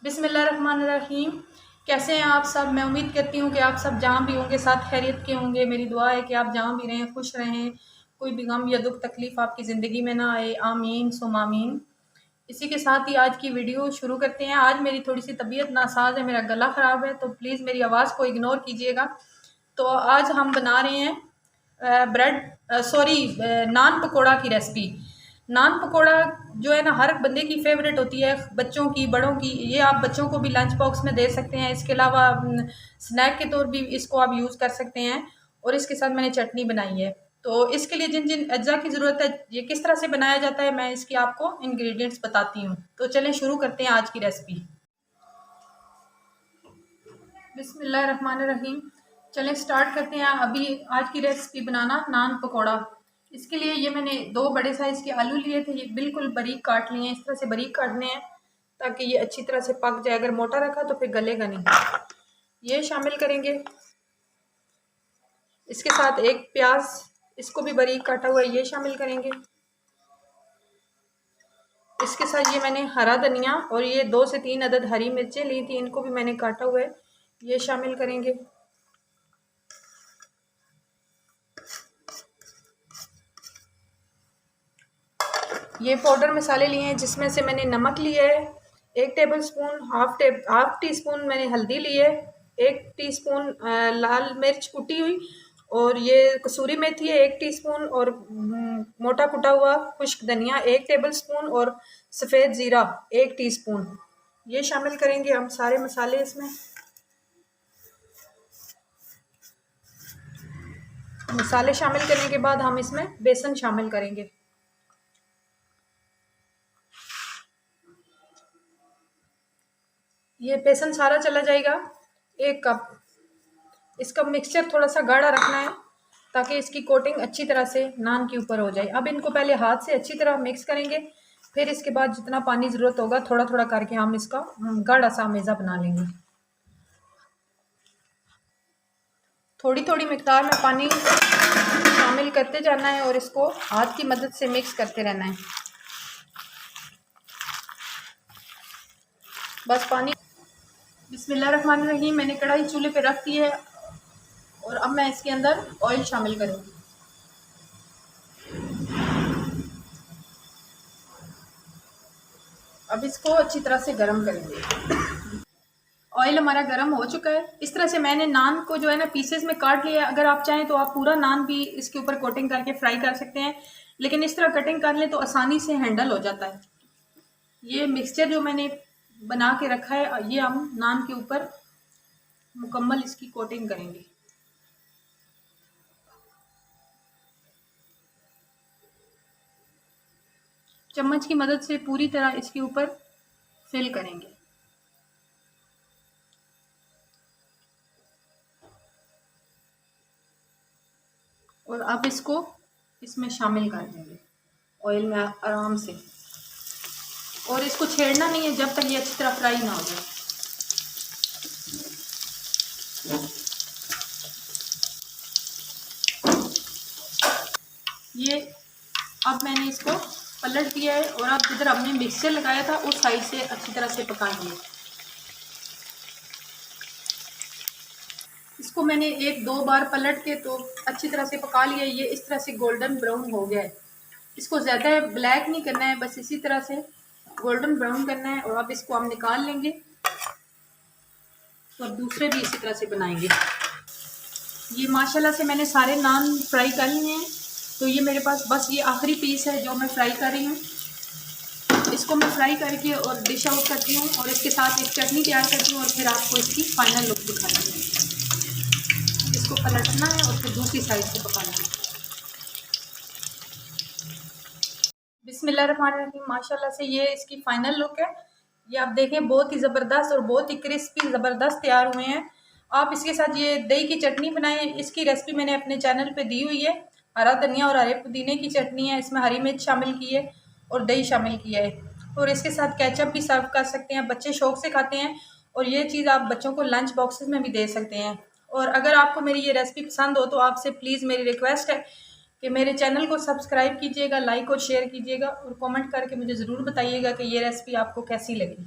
बिस्मिल्लाहिर्रहमानिर्रहीम। कैसे हैं आप सब? मैं उम्मीद करती हूँ कि आप सब जहाँ भी होंगे साथ खैरियत के होंगे। मेरी दुआ है कि आप जहाँ भी रहें खुश रहें, कोई भी गम या दुख तकलीफ़ आपकी ज़िंदगी में ना आए। आमीन सुम आमीन। इसी के साथ ही आज की वीडियो शुरू करते हैं। आज मेरी थोड़ी सी तबीयत नासाज है, मेरा गला ख़राब है, तो प्लीज़ मेरी आवाज़ को इग्नोर कीजिएगा। तो आज हम बना रहे हैं नान पकोड़ा की रेसिपी। नान पकोड़ा जो है ना हर बंदे की फेवरेट होती है, बच्चों की बड़ों की। ये आप बच्चों को भी लंच बॉक्स में दे सकते हैं। इसके अलावा स्नैक के तौर भी इसको आप यूज़ कर सकते हैं। और इसके साथ मैंने चटनी बनाई है। तो इसके लिए जिन जिन अज्जा की ज़रूरत है, ये किस तरह से बनाया जाता है, मैं इसकी आपको इंग्रेडिएंट्स बताती हूँ। तो चलें शुरू करते हैं आज की रेसिपी। बिस्मिल्लाहिर्रहमानिर्रहीम। चलें स्टार्ट करते हैं अभी आज की रेसिपी बनाना नान पकोड़ा। इसके लिए ये मैंने 2 बड़े साइज़ के आलू लिए थे। ये बिल्कुल बारीक काट लिए हैं, इस तरह से बारीक काटने हैं ताकि ये अच्छी तरह से पक जाए। अगर मोटा रखा तो फिर गलेगा नहीं। ये शामिल करेंगे। इसके साथ एक प्याज, इसको भी बारीक काटा हुआ है, ये शामिल करेंगे। इसके साथ ये मैंने हरा धनिया और ये 2 से 3 अदद हरी मिर्चें ली थी, इनको भी मैंने काटा हुआ है, ये शामिल करेंगे। ये पाउडर मसाले लिए हैं, जिसमें से मैंने नमक लिया है 1 table spoon, half tea spoon मैंने हल्दी ली है, 1 टीस्पून लाल मिर्च कुटी हुई, और ये कसूरी मेथी है 1 टीस्पून, और मोटा कुटा हुआ खुश्क धनिया 1 टेबल स्पून, और सफ़ेद ज़ीरा 1 टीस्पून। ये शामिल करेंगे हम सारे मसाले इसमें। मसाले शामिल करने के बाद हम इसमें बेसन शामिल करेंगे। ये बेसन सारा चला जाएगा 1 कप। इसका मिक्सचर थोड़ा सा गाढ़ा रखना है ताकि इसकी कोटिंग अच्छी तरह से नान के ऊपर हो जाए। अब इनको पहले हाथ से अच्छी तरह मिक्स करेंगे, फिर इसके बाद जितना पानी ज़रूरत होगा थोड़ा थोड़ा करके हम इसका गाढ़ा सा मेज़ा बना लेंगे। थोड़ी थोड़ी मिकदार में पानी शामिल करते जाना है और इसको हाथ की मदद से मिक्स करते रहना है। बस पानी। बिस्मिल्लाहिर्रहमानिर्रहीम। मैंने कढ़ाई चूल्हे पे रख दी है और अब मैं इसके अंदर ऑयल शामिल करूँगी। अब इसको अच्छी तरह से गरम करेंगे। ऑयल हमारा गरम हो चुका है। इस तरह से मैंने नान को जो है ना पीसेस में काट लिया है। अगर आप चाहें तो आप पूरा नान भी इसके ऊपर कोटिंग करके फ्राई कर सकते हैं, लेकिन इस तरह कटिंग कर लें तो आसानी से हैंडल हो जाता है। ये मिक्सचर जो मैंने बना के रखा है, ये हम नान के ऊपर मुकम्मल इसकी कोटिंग करेंगे। चम्मच की मदद से पूरी तरह इसके ऊपर फिल करेंगे। और अब इसको इसमें शामिल कर देंगे ऑयल में आराम से, और इसको छेड़ना नहीं है जब तक ये अच्छी तरह फ्राई ना हो जाए। ये अब मैंने इसको पलट दिया है और अब जिधर हमने मिक्सचर लगाया था उस साइड से अच्छी तरह से पकाएंगे। इसको मैंने 1-2 बार पलट के तो अच्छी तरह से पका लिया। ये इस तरह से गोल्डन ब्राउन हो गया है। इसको ज़्यादा ब्लैक नहीं करना है, बस इसी तरह से गोल्डन ब्राउन करना है। और अब इसको हम निकाल लेंगे और दूसरे भी इसी तरह से बनाएंगे। ये माशाल्लाह से मैंने सारे नान फ्राई कर लिए हैं, तो ये मेरे पास बस ये आखिरी पीस है जो मैं फ्राई कर रही हूँ। इसको मैं फ्राई करके और डिश आउट करती हूँ और इसके साथ एक चटनी तैयार करती हूँ और फिर आपको इसकी फाइनल लुक दिखाती हूँ। इसको पलटना है और फिर दूसरी साइड से पकाना है। बिस्मिल्लाहिर्रहमानिर्रहीम। माशाल्लाह से ये इसकी फाइनल लुक है। ये आप देखें बहुत ही ज़बरदस्त और बहुत ही क्रिस्पी ज़बरदस्त तैयार हुए हैं। आप इसके साथ ये दही की चटनी बनाएं। इसकी रेसिपी मैंने अपने चैनल पे दी हुई है। हरा धनिया और हरे पुदीने की चटनी है, इसमें हरी मिर्च शामिल की है और दही शामिल किया है। और इसके साथ केचप भी सर्व कर सकते हैं, बच्चे शौक़ से खाते हैं। और ये चीज़ आप बच्चों को लंच बॉक्सेस में भी दे सकते हैं। और अगर आपको मेरी ये रेसिपी पसंद हो तो आपसे प्लीज़ मेरी रिक्वेस्ट है कि मेरे चैनल को सब्सक्राइब कीजिएगा, लाइक और शेयर कीजिएगा, और कमेंट करके मुझे ज़रूर बताइएगा कि ये रेसिपी आपको कैसी लगी।